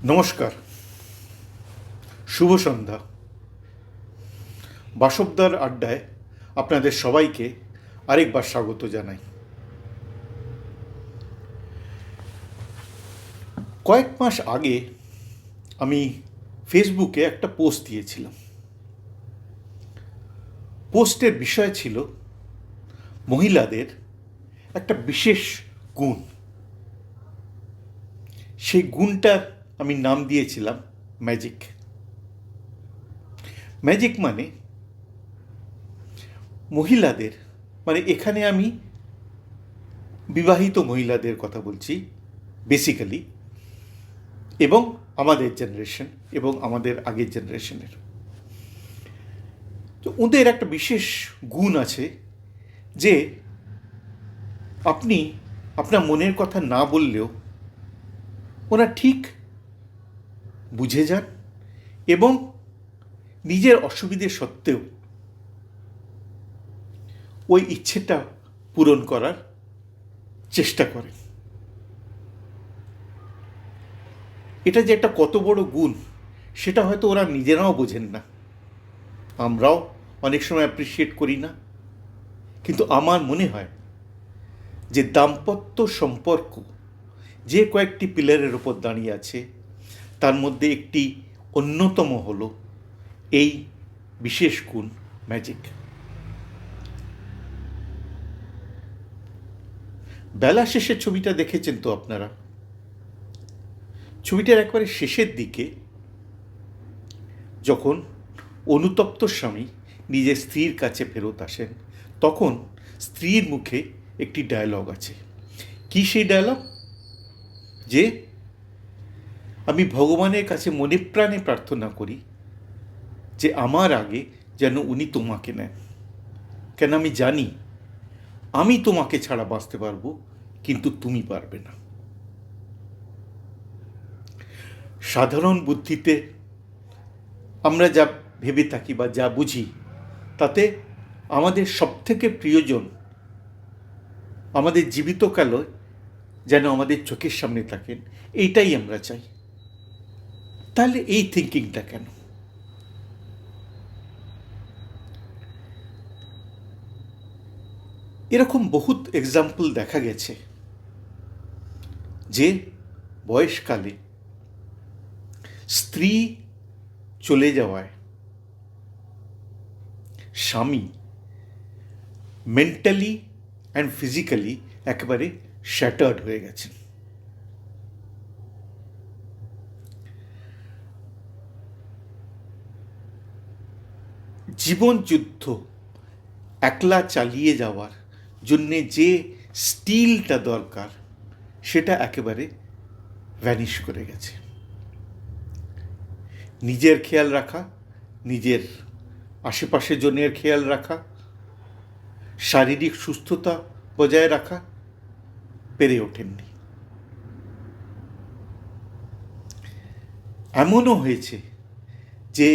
নমস্কার, শুভ সন্ধ্যা। বাসবদার আড্ডায় আপনাদের সবাইকে আরেকবার স্বাগত জানাই। কয়েক মাস আগে আমি ফেসবুকে একটা পোস্ট দিয়েছিলাম। পোস্টের বিষয় ছিল মহিলাদের একটা বিশেষ গুণ। সেই গুণটার আমি নাম দিয়েছিলাম ম্যাজিক। ম্যাজিক মানে মহিলাদের, মানে এখানে আমি বিবাহিত মহিলাদের কথা বলছি বেসিক্যালি, এবং আমাদের জেনারেশন এবং আমাদের আগের জেনারেশনের। তো ওদের একটা বিশেষ গুণ আছে যে আপনি আপনার মনের কথা না বললেও ওরা ঠিক বুঝে যান এবং নিজের অসুবিধে সত্ত্বেও ওই ইচ্ছেটা পূরণ করার চেষ্টা করেন। এটা যে একটা কত বড় গুণ সেটা হয়তো ওরা নিজেরাও বোঝেন না, আমরাও অনেক সময় অ্যাপ্রিসিয়েট করি না। কিন্তু আমার মনে হয় যে দাম্পত্য সম্পর্ক যে কয়েকটি পিলারের ওপর দাঁড়িয়ে আছে তার মধ্যে একটি অন্যতম হলো এই বিশেষ গুণ ম্যাজিক। বেলা শেষের ছবিটা দেখেছেন তো আপনারা? ছবিটার একবারে শেষের দিকে যখন অনুতপ্ত স্বামী নিজের স্ত্রীর কাছে ফেরত আসেন, তখন স্ত্রীর মুখে একটি ডায়লগ আছে। কি সেই ডায়লগ? যে আমি ভগবানের কাছে মনে প্রাণে প্রার্থনা করি যে আমার আগে যেন উনি তোমাকে নেন, কেন আমি জানি আমি তোমাকে ছাড়া বাঁচতে পারবো, কিন্তু তুমি পারবে না। সাধারণ বুদ্ধিতে আমরা যা ভেবে থাকি বা যা বুঝি, তাতে আমাদের সবথেকে প্রিয়জন আমাদের জীবিতকালে যেন আমাদের চোখের সামনে থাকেন, এইটাই আমরা চাই। তাহলে এই থিঙ্কিংটা কেন? এরকম বহুত এক্সাম্পল দেখা গেছে যে বয়সকালে স্ত্রী চলে যাওয়ায় স্বামী মেন্টালি অ্যান্ড ফিজিক্যালি একেবারে শ্যাটার্ড হয়ে গেছেন। জীবন যুদ্ধ একলা চালিয়ে যাওয়ার জন্যে যে স্টিলটা দরকার সেটা একেবারে ভ্যানিশ করে গেছে। নিজের খেয়াল রাখা, নিজের আশেপাশের জনের খেয়াল রাখা, শারীরিক সুস্থতা বজায় রাখা পেরে ওঠেননি। এমনও হয়েছে যে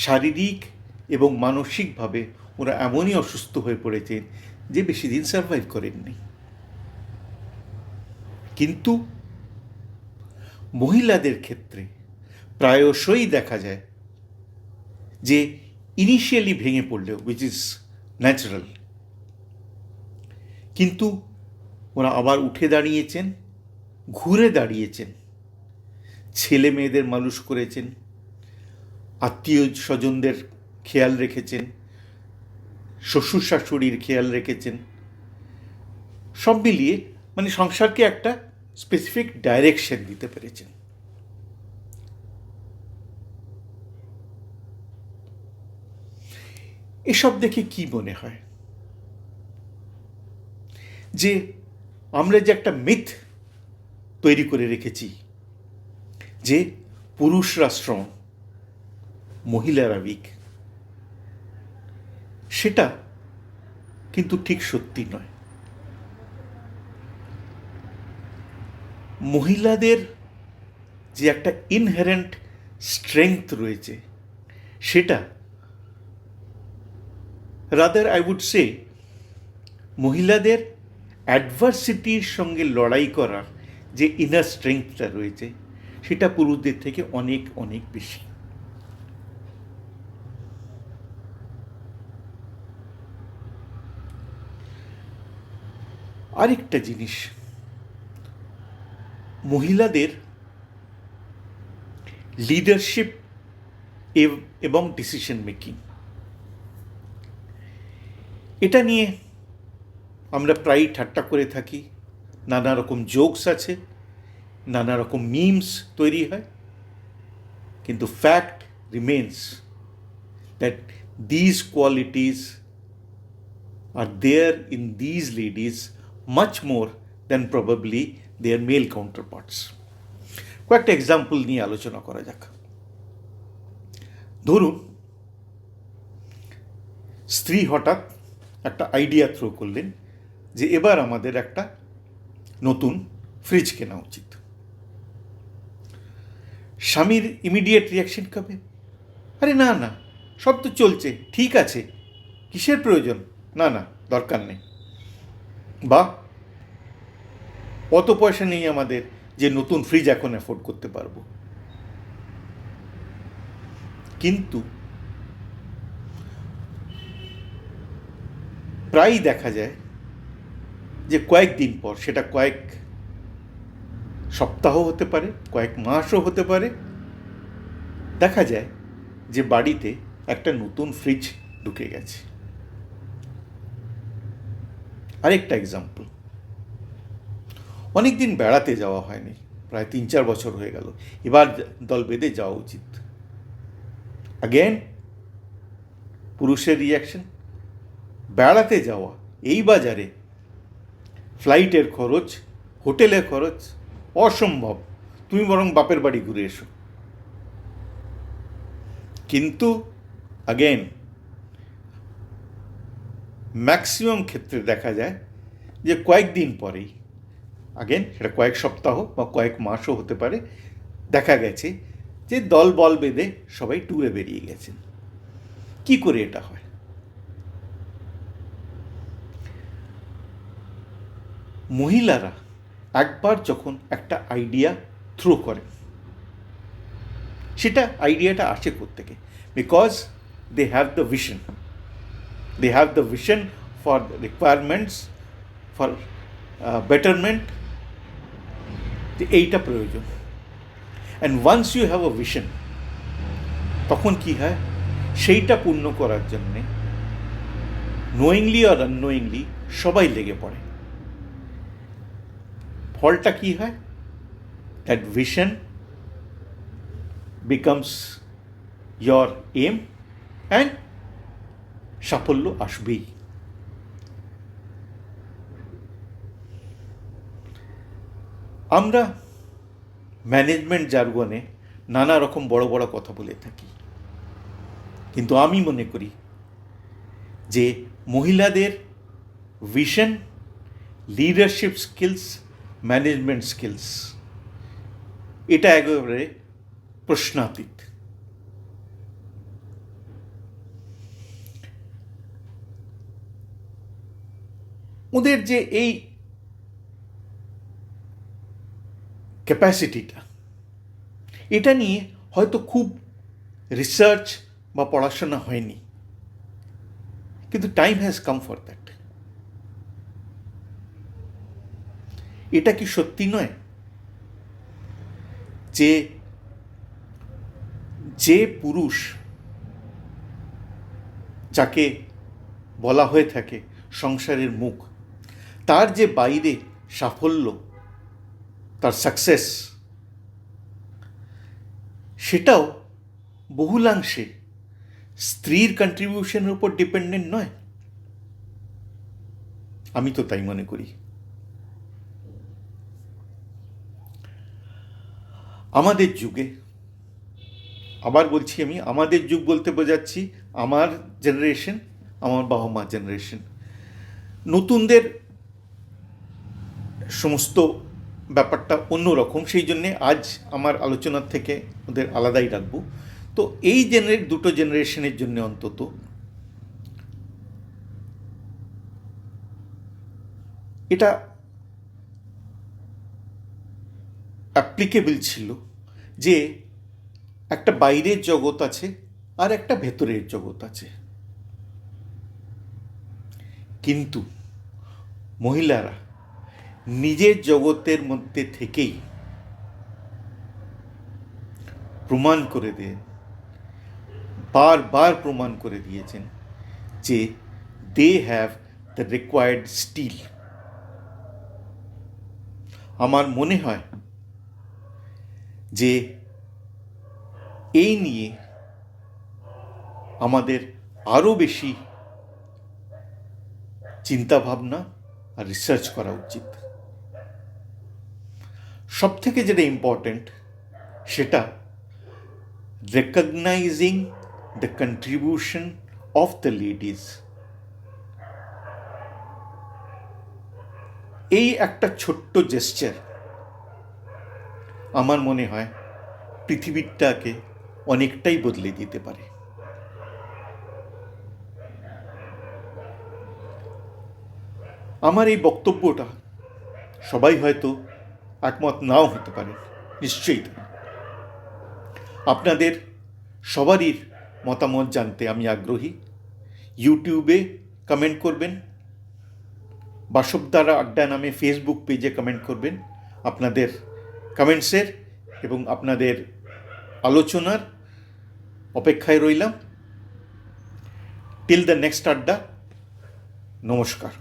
শারীরিক এবং মানসিকভাবে ওরা এমনই অসুস্থ হয়ে পড়েছেন যে বেশি দিন সার্ভাইভ করেননি। কিন্তু মহিলাদের ক্ষেত্রে প্রায়শই দেখা যায় যে ইনিশিয়ালি ভেঙে পড়লেও, উইচ ইজ ন্যাচারাল, কিন্তু ওরা আবার উঠে দাঁড়িয়েছেন, ঘুরে দাঁড়িয়েছেন, ছেলে মেয়েদের মানুষ করেছেন, আত্মীয় স্বজনদের খেয়াল রেখেছেন, শ্বশুর শাশুড়ির খেয়াল রেখেছেন। সব মিলিয়ে মানে সংসারকে একটা স্পেসিফিক ডাইরেকশন দিতে পেরেছেন। এসব দেখে কি মনে হয়? যে আমরা যে একটা মিথ তৈরি করে রেখেছি যে পুরুষরা স্ট্রং, মহিলারা উইক, সেটা কিন্তু ঠিক সত্যি নয়। মহিলাদের যে একটা ইনহেরেন্ট স্ট্রেংথ রয়েছে সেটা, রাদার আই উড সে, মহিলাদের অ্যাডভার্সিটির সঙ্গে লড়াই করার যে ইনার স্ট্রেংথটা রয়েছে সেটা পুরুষদের থেকে অনেক অনেক বেশি। আরেকটা জিনিস, মহিলাদের লিডারশিপ এবং ডিসিশন মেকিং, এটা নিয়ে আমরা প্রায়ই ঠাট্টা করে থাকি, নানা রকম জোকস আছে, নানা রকম মিমস তৈরি হয়, কিন্তু fact remains that these qualities are there in these ladies much more than probably their male counterparts. কয়েকটা এক্সাম্পল নিয়ে আলোচনা করা যাক। ধরুন, স্ত্রী হঠাৎ একটা আইডিয়া থ্রো করলেন যে এবার আমাদের একটা নতুন ফ্রিজ কেনা উচিত। স্বামীর ইমিডিয়েট রিয়াকশন কবে? আরে না না, সব তো চলছে, ঠিক আছে, কিসের প্রয়োজন, না না দরকার নেই, বা অত পয়সা নেই আমাদের যে নতুন ফ্রিজ এখন অ্যাফোর্ড করতে পারবো। কিন্তু প্রায়ই দেখা যায় যে কয়েকদিন পর, সেটা কয়েক সপ্তাহ হতে পারে, কয়েক মাসও হতে পারে, দেখা যায় যে বাড়িতে একটা নতুন ফ্রিজ ঢুকে গেছে। আরেকটা এক্সাম্পল, অনেক দিন বেড়াতে যাওয়া হয়নি, প্রায় 3-4 বছর হয়ে গেল, এবার দল বেঁধে যাওয়া উচিত। অ্যাগেন পুরুষের রিয়াকশন, বেড়াতে যাওয়া এই বাজারে, ফ্লাইটের খরচ, হোটেলের খরচ অসম্ভব, তুমি বরং বাপের বাড়ি ঘুরে এসো। কিন্তু অ্যাগেন ম্যাক্সিমাম ক্ষেত্রে দেখা যায় যে কয়েকদিন পরেই, আগেন সেটা কয়েক সপ্তাহ বা কয়েক মাসও হতে পারে, দেখা গেছে যে দল বল বেঁধে সবাই ট্যুরে বেরিয়ে গেছেন। কি করে এটা হয়? মহিলারা একবার যখন একটা আইডিয়া থ্রো করেন, সেটা আইডিয়াটা আসে কোত্থেকে? Because they have the vision, they have the vision for the requirements for betterment, এইটা প্রয়োজন। And once you have a vision, তখন কি হয়, সেইটা পূর্ণ করার জন্যে নোয়িংলি আর আননোয়িংলি সবাই লেগে পড়ে। ফলটা কি হয়? That vision becomes your aim and সাফল্য আসবেই। আমরা ম্যানেজমেন্ট জার্গনে নানা রকম বড় বড় কথা বলে থাকি, কিন্তু আমি মনে করি যে মহিলাদের vision, leadership skills, management skills, এটা একেবারে প্রশ্নাতীত। ওদের যে এই ক্যাপাসিটিটা, এটা নিয়ে হয়তো খুব রিসার্চ বা পড়াশোনা হয়নি, কিন্তু time has come for that. এটা কি সত্যি নয় যে যে পুরুষ, যাকে বলা হয়ে থাকে সংসারের মুখ, তার যে বাইরে সাফল্য, তার সাকসেস, সেটাও বহুলাংশে স্ত্রীর কন্ট্রিবিউশনের উপর ডিপেন্ডেন্ট নয়? আমি তো তাই মনে করি। আমাদের যুগে, আবার বলছি, আমি আমাদের যুগ বলতে বোঝাচ্ছি আমার জেনারেশন, আমার বাবা মা জেনারেশন, নতুনদের সমস্ত ব্যাপারটা অন্যরকম, সেই জন্যে আজ আমার আলোচনার থেকে ওদের আলাদাই রাখবো। তো এই দুটো জেনারেশনের জন্য অন্তত এটা অ্যাপ্লিকেবল ছিল যে একটা বাইরের জগৎ আছে আর একটা ভেতরের জগৎ আছে, কিন্তু মহিলারা নিজের জগতের মধ্যে থেকেই প্রমাণ করে দেন, বারবার প্রমাণ করে দিয়েছেন যে they have the required steel. আমার মনে হয় যে এই নিয়ে আমাদের আরও বেশি চিন্তাভাবনা আর রিসার্চ করা উচিত। সব থেকে যেটা ইম্পর্ট্যান্ট সেটা recognising the contribution of the ladies. এই একটা ছোট্ট জেস্চার আমার মনে হয় পৃথিবীটাকে অনেকটাই বদলে দিতে পারে। আমার এই বক্তব্যটা সবাই হয়তো একমত নাও হতে পারে, নিশ্চয়ই তাই। আপনাদের সবারই মতামত জানতে আমি আগ্রহী। ইউটিউবে কমেন্ট করবেন, বাসবধারা আড্ডা নামে ফেসবুক পেজে কমেন্ট করবেন। আপনাদের কমেন্টসের এবং আপনাদের আলোচনার অপেক্ষায় রইলাম। টিল দ্য নেক্সট আড্ডা, নমস্কার।